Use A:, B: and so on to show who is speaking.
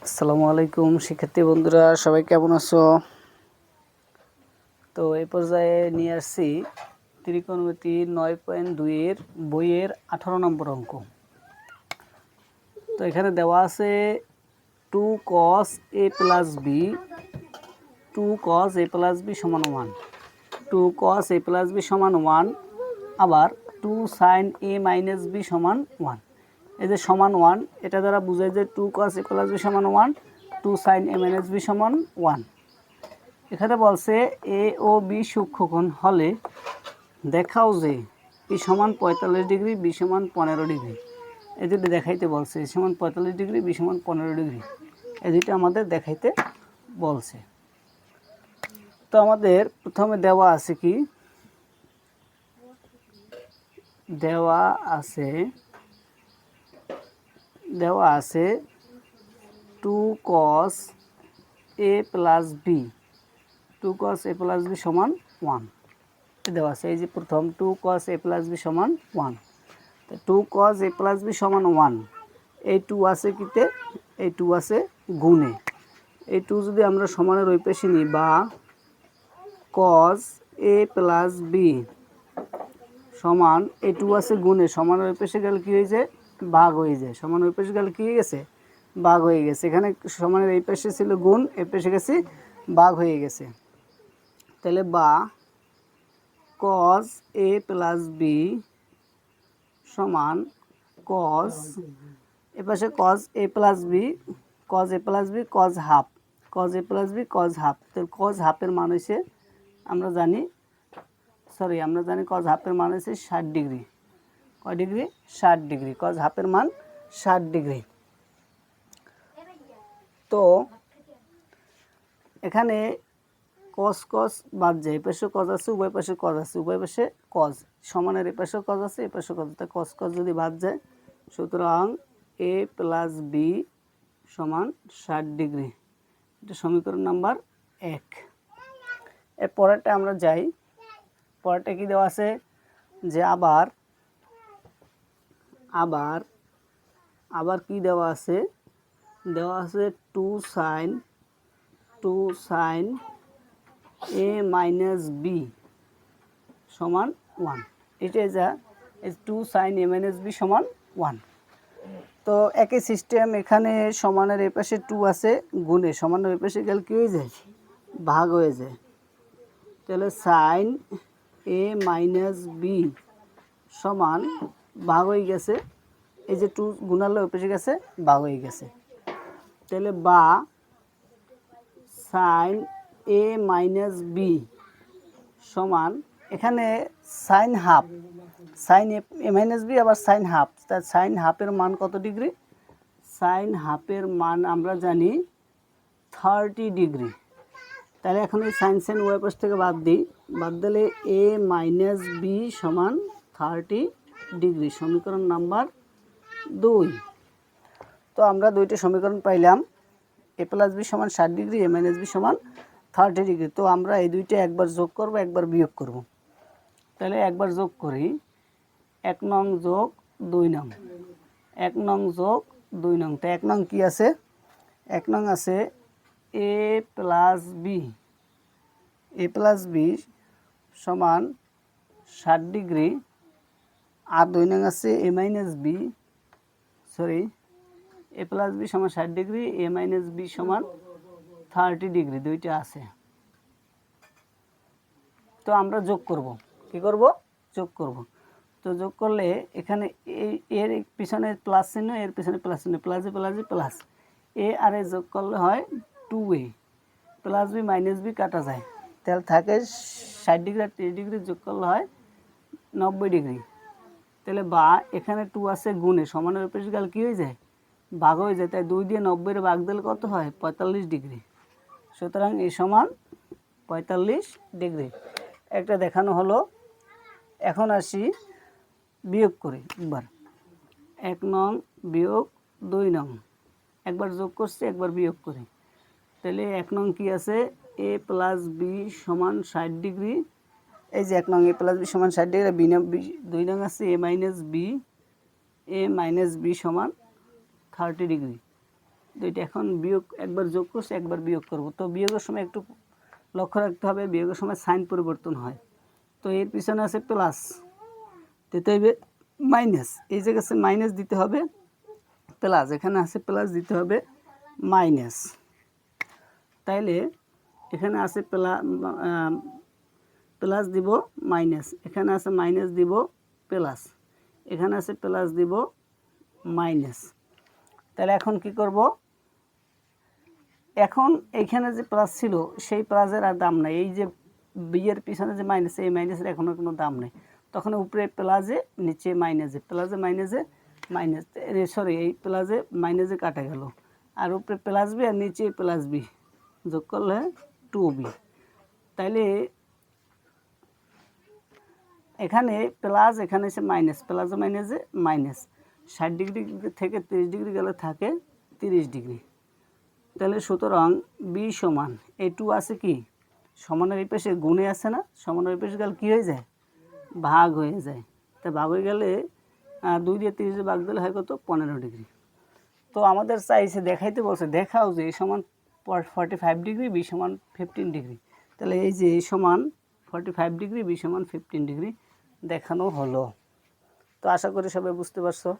A: আসসালামু আলাইকুম শিক্ষার্থী বন্ধুরা, সবাই কেমন আছো? তো এই পর্যায়ে নিয়ে আসছি ত্রিকোণমিতি 9.2 এর বইয়ের 18 নম্বর অঙ্ক। তো এখানে দেওয়া আছে 2 cos a plus b 2 cos a plus b সমান 1, 2 cos a plus b সমান 1, আবার 2 sin a minus b সমান 1। এই যে সমান 1, এটা দ্বারা বোঝায় যে 2 cos a plus b সমান 1, 2 sin a minus b সমান 1। এখানে বলছে এ ও বি সূক্ষ্মকোণ হলে দেখাও যে এ সমান 45 ডিগ্রি, বি সমান 15 ডিগ্রি। এই দুটো দেখাইতে বলছে, এ সমান 45 ডিগ্রি, বি সমান 15 ডিগ্রি। এই দুটো আমাদের দেখাইতে বলছে। তো আমাদের প্রথমে দেওয়া আছে কি, দেওয়া আছে 2 cos a plus b, 2 cos a plus b সমান 1 দেওয়া আছে। এই যে প্রথম 2 cos a plus b সমান 1, তো 2 cos a plus b সমান 1, এই 2 আছে কিতে, এই 2 আছে গুণে। এই 2 যদি আমরা সমানের ওই পাশে নিই, বা cos a plus b সমান, এই 2 আছে গুণে, সমানের ওই পাশে গেলে কি হয়ে যায়, ভাগ হয়ে যায়। সমানের ওই পাশে গেলে কি হয়ে গেছে, ভাগ হয়ে গেছে। এখানে সমানের এই পাশে ছিল গুণ, এই পাশে গেছে ভাগ হয়ে গেছে। তাহলে বা cos a plus b সমান cos, এপাশে cos a plus b, cos a plus b cos half, cos a plus b cos half. তো cos হাফের মান হয়েছে, আমরা জানি cos হাফের মান হয়েছে 60 ডিগ্রি। কয় ডিগ্রি? 60 ডিগ্রি। cos হাফের মান 60 ডিগ্রি। তো এখানে cos cos বাদ যায়, এপাশে cos আছে, উভয় পাশে cos আছে, উভয় পাশে cos, সমানের এপাশে cos আছে, এপাশে cos আছে, cos cos যদি বাদ যায়, সুতরাং a plus b সমান 60 ডিগ্রি। এটা সমীকরণ নাম্বার 1। এর পরেরটা আমরা যাই। পরেরটা কি দেওয়া আছে, যে আবার কি দেওয়া আছে, দেওয়া আছে 2 sin a minus b সমান 1। এটাই যা 2 sin a minus b সমান 1। তো একই সিস্টেম, এখানে সমানের এই পাশে 2 আছে গুণে, সমানের ওই পাশে গেলে কি হয়ে যায়, ভাগ হয়ে যায়। তাহলে sin a minus b সমান ভাগ হয়ে গেছে, এই যে 2 গুণালে ওই পাশে গেছে ভাগ হয়ে গেছে। তাহলে বা sin a minus b সমান, এখানে সাইন হাফ, সাইন এ মাইনাস বি আবার সাইন হাফ, তার সাইন হাফের মান কত ডিগ্রি, সাইন হাফের মান আমরা জানি 30 ডিগ্রি। তাহলে এখন এই সাইন সাইন ওয়াই পাশ থেকে বাদ দিই, বাদ দিলে এ মাইনাস বি সমান 30 ডিগ্রি, সমীকরণ নাম্বার 2। তো আমরা দুইটি সমীকরণ পাইলাম, এ প্লাস বি সমান 60 ডিগ্রি, এ মাইনাস বি সমান 30 ডিগ্রি। তো আমরা এই দুইটা একবার যোগ করব, একবার বিয়োগ করব। তাহলে একবার যোগ করি, 1 নং যোগ 2 নং, 1 নং যোগ 2 নং। তো 1 নং কি আছে, 1 নং আছে a প্লাস বি সমান 60 ডিগ্রি, আর 2 নং আছে এ মাইনাস বি, এ প্লাস বি সমান 60 ডিগ্রি, এ মাইনাস বি সমান 30 ডিগ্রি, দুইটা আছে। তো আমরা যোগ করব, কি করব, যোগ করব। তো যোগ করলে এখানে এর পিছনে প্লাস চিহ্ন, এর পিছনে প্লাস চিহ্ন, প্লাসে প্লাসে প্লাস, এ আর এ যোগ করলে হয় 2a, plus B minus B কাটা যায়, তাহলে থাকে 60 ডিগ্রি আর 30 ডিগ্রি যোগ করলে হয় 90 ডিগ্রি। তাহলে বা এখানে 2 আছে গুণে, সমানের অপেক্ষা গেলে কী হয়ে যায়, ভাগ হয়ে যায়, তাই 2 দিয়ে 90 ভাগ দিলে কত হয়, 45 ডিগ্রি। সুতরাং এ সমান 45 ডিগ্রি। একটা দেখানো হলো। এখন আসি বিয়োগ করি একবার, 1 নং বিয়োগ 2 নং, একবার যোগ করছি, একবার বিয়োগ করি। তাহলে 1 নং কি আছে, এ প্লাস বি সমান 60 ডিগ্রি, এই যে 1 নং এ প্লাস বি সমান 60 ডিগ্রি, বি নং 2 নং আছে এ মাইনাস বি সমান 30 ডিগ্রি। দুইটা এখন বিয়োগ, একবার যোগ করছি একবার বিয়োগ করব। তো বিয়োগের সময় একটু লক্ষ্য রাখতে হবে, বিয়োগের সময় সাইন পরিবর্তন হয়। তো এর পিছনে আছে প্লাস, দিতে হবে মাইনাস, এই জায়গায় আছে মাইনাস দিতে হবে প্লাস, এখানে আছে প্লাস দিতে হবে মাইনাস। তাইলে এখানে আছে প্লাস দিব মাইনাস, এখানে আছে মাইনাস দিব প্লাস, এখানে আছে প্লাস দিব মাইনাস। তাহলে এখন কি করব, এখন এইখানে যে প্লাস ছিল সেই প্লাসের আর দাম নাই, এই যে বিয়ের পিছনে যে মাইনাস, এই মাইনাসের এখনও কোনো দাম নেই। তখন উপরে প্লাসে নিচে মাইনাসে, প্লাসে মাইনাসে মাইনাস, সরি এই প্লাসে মাইনাসে কাটা গেল, আর উপরে প্লাস বি আর নিচে প্লাস বি যোগ করলে 2b। তাইলে এখানে প্লাস, এখানে এসে মাইনাস, প্লাসে মাইনাসে মাইনাস, 60 ডিগ্রি থেকে 30 ডিগ্রি গেলে থাকে 30 ডিগ্রি। তাহলে সুতরাং বি সমান, এই 2 আছে কি সমানের এই পাশে গুণে আছে না, সমানের এই পাশে গেলে কী হয়ে যায়, ভাগ হয়ে যায়। তা ভাগ হয়ে গেলে 2 দিয়ে 30 ভাগ দিলে হয় কত, 15 ডিগ্রি। তো আমাদের চাইছে দেখাইতে বলছে, দেখাও যে এ সমান 45 ডিগ্রি, বি সমান 15 ডিগ্রি। তাহলে এই যে এ সমান 45 ডিগ্রি, বি সমান 15 ডিগ্রি দেখানো হলো। তো আশা করি সবাই বুঝতে পারছো।